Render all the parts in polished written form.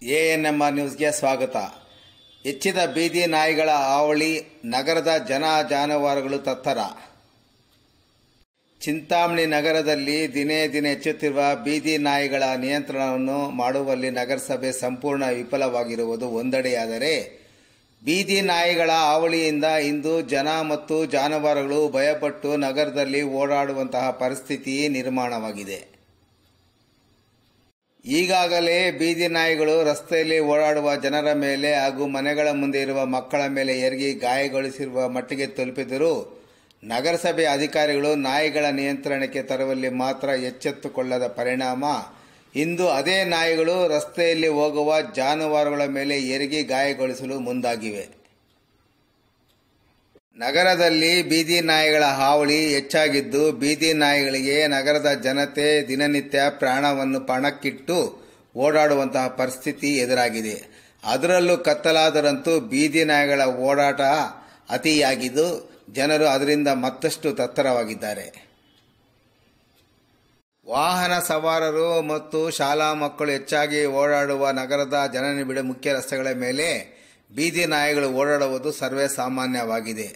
ANMR ನ್ಯೂಸ್ಗೆ ಸ್ವಾಗತ. ಹೆಚ್ಚಿದ ಬೀದಿ ನಾಯಿಗಳ ಹಾವಳಿ, ನಗರದ ಜನ ಜಾನುವಾರುಗಳು ತತ್ತರ. ಚಿಂತಾಮಣಿ ನಗರದಲ್ಲಿ ದಿನೇ ದಿನೇ ಹೆಚ್ಚುತ್ತಿರುವ ಬೀದಿ ನಾಯಿಗಳ ನಿಯಂತ್ರಣವನ್ನು ಮಾಡುವಲ್ಲಿ ನಗರಸಭೆ ಸಂಪೂರ್ಣ ವಿಫಲವಾಗಿರುವುದು ಒಂದೆಡೆಯಾದರೆ, ಬೀದಿ ನಾಯಿಗಳ ಹಾವಳಿಯಿಂದ ಇಂದು ಜನ ಮತ್ತು ಜಾನುವಾರುಗಳು ಭಯಪಟ್ಟು ನಗರದಲ್ಲಿ ಓಡಾಡುವಂತಹ ಪರಿಸ್ಥಿತಿ ನಿರ್ಮಾಣವಾಗಿದೆ. ಈಗಾಗಲೇ ಬೀದಿ ನಾಯಿಗಳು ರಸ್ತೆಯಲ್ಲಿ ಓಡಾಡುವ ಜನರ ಮೇಲೆ ಹಾಗೂ ಮನೆಗಳ ಮುಂದೆ ಇರುವ ಮಕ್ಕಳ ಮೇಲೆ ಎರಗಿ ಗಾಯಗೊಳಿಸಿರುವ ಮಟ್ಟಿಗೆ ತಲುಪಿದರೂ ನಗರಸಭೆ ಅಧಿಕಾರಿಗಳು ನಾಯಿಗಳ ನಿಯಂತ್ರಣಕ್ಕೆ ತರುವಲ್ಲಿ ಮಾತ್ರ ಎಚ್ಚೆತ್ತುಕೊಳ್ಳದ ಪರಿಣಾಮ ಇಂದು ಅದೇ ನಾಯಿಗಳು ರಸ್ತೆಯಲ್ಲಿ ಹೋಗುವ ಜಾನುವಾರುಗಳ ಮೇಲೆ ಎರಗಿ ಗಾಯಗೊಳಿಸಲು ಮುಂದಾಗಿವೆ. ನಗರದಲ್ಲಿ ಬೀದಿ ನಾಯಿಗಳ ಹಾವಳಿ ಹೆಚ್ಚಾಗಿದ್ದು, ಬೀದಿ ನಾಯಿಗಳಿಗೆ ನಗರದ ಜನತೆ ದಿನನಿತ್ಯ ಪ್ರಾಣವನ್ನು ಪಣಕ್ಕಿಟ್ಟು ಓಡಾಡುವಂತಹ ಪರಿಸ್ಥಿತಿ ಎದುರಾಗಿದೆ. ಅದರಲ್ಲೂ ಕತ್ತಲಾದರಂತೂ ಬೀದಿ ನಾಯಿಗಳ ಓಡಾಟ ಅತಿಯಾಗಿದ್ದು, ಜನರು ಅದರಿಂದ ಮತ್ತಷ್ಟು ತತ್ತರವಾಗಿದ್ದಾರೆ. ವಾಹನ ಸವಾರರು ಮತ್ತು ಶಾಲಾ ಮಕ್ಕಳು ಹೆಚ್ಚಾಗಿ ಓಡಾಡುವ ನಗರದ ಜನನಿಬಿಡ ಮುಖ್ಯ ರಸ್ತೆಗಳ ಮೇಲೆ ಬೀದಿ ನಾಯಿಗಳು ಓಡಾಡುವುದು ಸರ್ವೇ ಸಾಮಾನ್ಯವಾಗಿದೆ.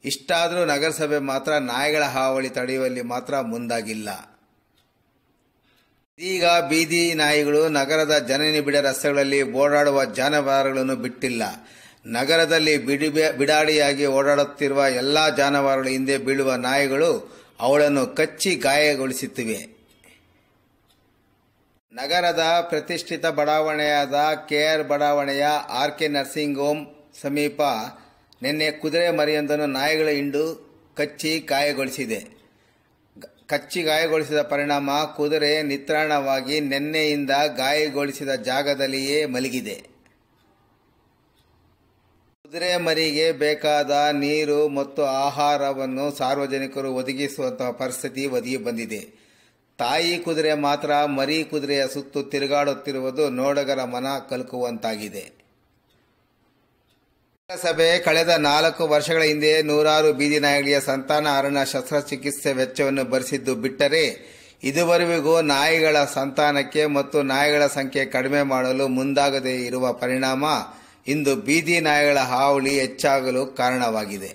ಇಷ್ಟಾದರೂ ನಗರಸಭೆ ಮಾತ್ರ ನಾಯಿಗಳ ಹಾವಳಿ ತಡೆಯುವಲ್ಲಿ ಮಾತ್ರ ಮುಂದಾಗಿಲ್ಲ. ಇದೀಗ ಬೀದಿ ನಾಯಿಗಳು ನಗರದ ಜನನಿಬಿಡ ರಸ್ತೆಗಳಲ್ಲಿ ಓಡಾಡುವ ಜಾನುವಾರುಗಳನ್ನು ಬಿಟ್ಟಿಲ್ಲ. ನಗರದಲ್ಲಿ ಬಿಡಾಡಿಯಾಗಿ ಓಡಾಡುತ್ತಿರುವ ಎಲ್ಲಾ ಜಾನುವಾರುಗಳ ಹಿಂದೆ ಬೀಳುವ ನಾಯಿಗಳು ಅವುಗಳನ್ನು ಕಚ್ಚಿ ಗಾಯಗೊಳಿಸುತ್ತಿವೆ. ನಗರದ ಪ್ರತಿಷ್ಠಿತ ಬಡಾವಣೆಯಾದ ಕೆಆರ್ ಬಡಾವಣೆಯ ಆರ್ಕೆ ನರ್ಸಿಂಗ್ ಹೋಮ್ ಸಮೀಪ ನಿನ್ನೆ ಕುದುರೆ ಮರಿಯೊಂದನ್ನು ನಾಯಿಗಳ ಹಿಂಡು ಕಚ್ಚಿ ಗಾಯಗೊಳಿಸಿದ ಪರಿಣಾಮ ಕುದುರೆ ನಿತ್ರಾಣವಾಗಿ ನಿನ್ನೆಯಿಂದ ಗಾಯಗೊಳಿಸಿದ ಜಾಗದಲ್ಲಿಯೇ ಮಲಗಿದೆ. ಕುದುರೆ ಮರಿಗೆ ಬೇಕಾದ ನೀರು ಮತ್ತು ಆಹಾರವನ್ನು ಸಾರ್ವಜನಿಕರು ಒದಗಿಸುವಂತಹ ಪರಿಸ್ಥಿತಿ ಒದಗಿ ಬಂದಿದೆ. ತಾಯಿ ಕುದುರೆ ಮಾತ್ರ ಮರಿ ಕುದುರೆಯ ಸುತ್ತು ತಿರುಗಾಡುತ್ತಿರುವುದು ನೋಡಗರ ಮನ ಕಲಕುವಂತಾಗಿದೆ. ನಗರಸಭೆ ಕಳೆದ 4 ವರ್ಷಗಳ ಹಿಂದೆ ನೂರಾರು ಬೀದಿ ನಾಯಿಗಳಿಗೆ ಸಂತಾನಹರಣ ಶಸ್ತ್ರಚಿಕಿತ್ಸೆ ವೆಚ್ಚವನ್ನು ಭರಿಸಿದ್ದು ಬಿಟ್ಟರೆ, ಇದುವರೆಗೂ ನಾಯಿಗಳ ಸಂತಾನಕ್ಕೆ ಮತ್ತು ನಾಯಿಗಳ ಸಂಖ್ಯೆ ಕಡಿಮೆ ಮಾಡಲು ಮುಂದಾಗದೇ ಇರುವ ಪರಿಣಾಮ ಇಂದು ಬೀದಿ ನಾಯಿಗಳ ಹಾವಳಿ ಹೆಚ್ಚಾಗಲು ಕಾರಣವಾಗಿದೆ.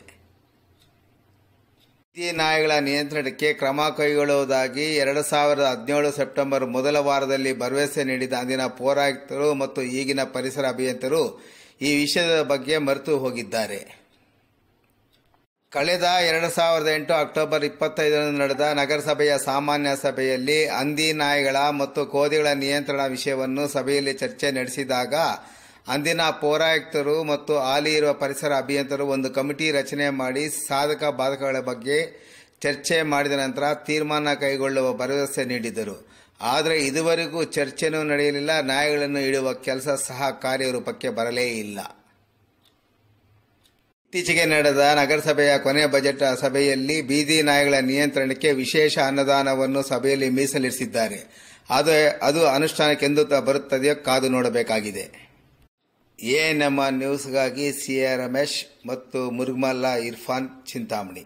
ಬೀದಿ ನಾಯಿಗಳ ನಿಯಂತ್ರಣಕ್ಕೆ ಕ್ರಮ ಕೈಗೊಳ್ಳುವುದಾಗಿ 2017 ಸೆಪ್ಟೆಂಬರ್ ಮೊದಲ ವಾರದಲ್ಲಿ ಭರವಸೆ ನೀಡಿದ ಅಂದಿನ ಪೌರಾಯುಕ್ತರು ಮತ್ತು ಈಗಿನ ಪರಿಸರ ಅಭಿಯಂತರು ಈ ವಿಷಯದ ಬಗ್ಗೆ ಮರೆತು ಹೋಗಿದ್ದಾರೆ. ಕಳೆದ 2008 ಅಕ್ಟೋಬರ್ 25ರಂದು ನಡೆದ ನಗರಸಭೆಯ ಸಾಮಾನ್ಯ ಸಭೆಯಲ್ಲಿ ಹಂದಿ ನಾಯಿಗಳ ಮತ್ತು ಕೋದಿಗಳ ನಿಯಂತ್ರಣ ವಿಷಯವನ್ನು ಸಭೆಯಲ್ಲಿ ಚರ್ಚೆ ನಡೆಸಿದಾಗ ಅಂದಿನ ಪೌರಾಯುಕ್ತರು ಮತ್ತು ಹಾಲಿ ಇರುವ ಪರಿಸರ ಅಭಿಯಂತರು ಒಂದು ಕಮಿಟಿ ರಚನೆ ಮಾಡಿ ಸಾಧಕ ಬಾಧಕಗಳ ಬಗ್ಗೆ ಚರ್ಚೆ ಮಾಡಿದ ನಂತರ ತೀರ್ಮಾನ ಕೈಗೊಳ್ಳುವ ಭರವಸೆ ನೀಡಿದರು. ಆದರೆ ಇದುವರೆಗೂ ಚರ್ಚೆನೂ ನಡೆಯಲಿಲ್ಲ. ನಾಯಿಗಳನ್ನು ಹಿಡಿಯುವ ಕೆಲಸ ಸಹ ಕಾರ್ಯರೂಪಕ್ಕೆ ಬರಲೇ ಇಲ್ಲ. ಇತ್ತೀಚೆಗೆ ನಡೆದ ನಗರಸಭೆಯ ಕೊನೆ ಬಜೆಟ್ ಸಭೆಯಲ್ಲಿ ಬೀದಿ ನಾಯಿಗಳ ನಿಯಂತ್ರಣಕ್ಕೆ ವಿಶೇಷ ಅನುದಾನವನ್ನು ಸಭೆಯಲ್ಲಿ ಮೀಸಲಿರಿಸಿದ್ದಾರೆ. ಅದು ಅನುಷ್ಠಾನಕ್ಕೆಂದು ಬರುತ್ತದೆಯೋ ಕಾದು ನೋಡಬೇಕಾಗಿದೆ. ಎಎನ್ಎಂಆರ್ ನ್ಯೂಸ್ಗಾಗಿ ಸಿಎ ರಮೇಶ್ ಮತ್ತು ಮುರುಗಮಲ್ಲ ಇರ್ಫಾನ್, ಚಿಂತಾಮಣಿ.